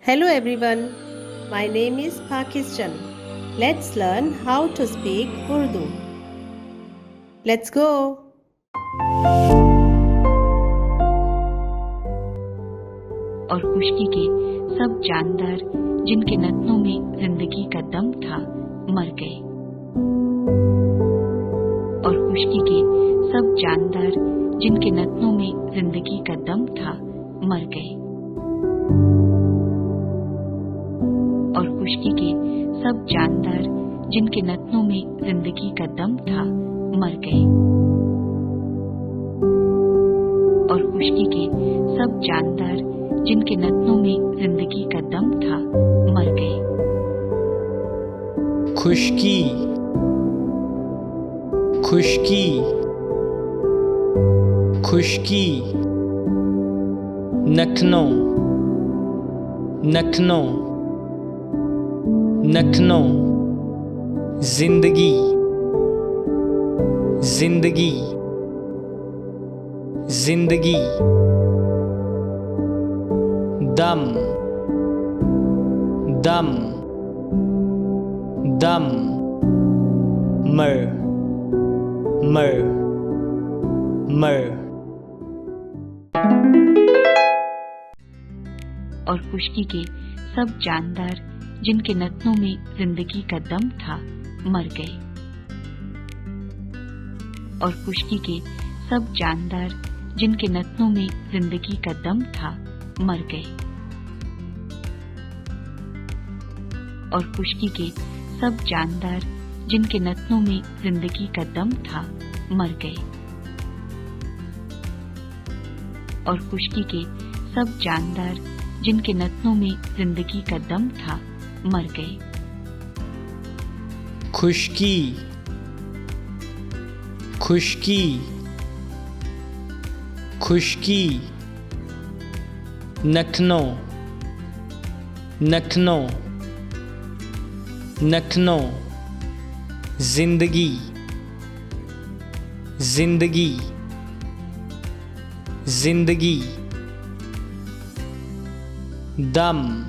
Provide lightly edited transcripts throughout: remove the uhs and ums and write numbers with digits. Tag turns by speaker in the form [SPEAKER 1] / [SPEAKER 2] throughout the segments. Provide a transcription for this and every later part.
[SPEAKER 1] Hello everyone, my name is Pakistan. Let's learn how to speak Urdu. Let's go.
[SPEAKER 2] और खुशकी के सब जानदार जिनके नथनों में जिंदगी का दम था मर गए। और खुशकी के सब जानदार जिनके नथनों में जिंदगी का दम था मर गए। और खुशकी के सब जानदार जिनके नथनों में जिंदगी का दम था मर गए। और खुशकी के सब जानदार जिनके नथनों में जिंदगी का दम था मर गए।
[SPEAKER 3] खुशकी, खुशकी, खुशकी, नखनों, नखनों, नखनों, जिंदगी, जिंदगी, जिंदगी, दम, दम, दम, मर, मर, मर।
[SPEAKER 2] और खुशकी के सब जानदार जिनके नथनों में जिंदगी का दम था मर गए। और खुशकी के सब जानदार जिनके नथनों में जिंदगी का दम था मर गए। और खुशकी के सब जानदार जिनके नथनों में जिंदगी का दम था मर गए। और खुशकी के सब जानदार जिनके नथनों में जिंदगी का दम था मर गए।
[SPEAKER 3] खुशकी, खुशकी, खुशकी, नखनों, नखनों, नखनों, जिंदगी, जिंदगी, जिंदगी, दम,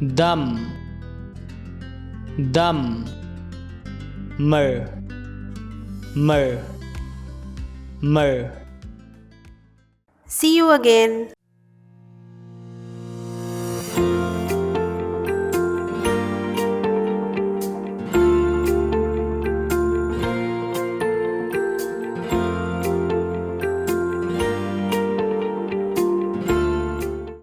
[SPEAKER 3] दम, दम, मर, मर, मर।
[SPEAKER 1] See you again.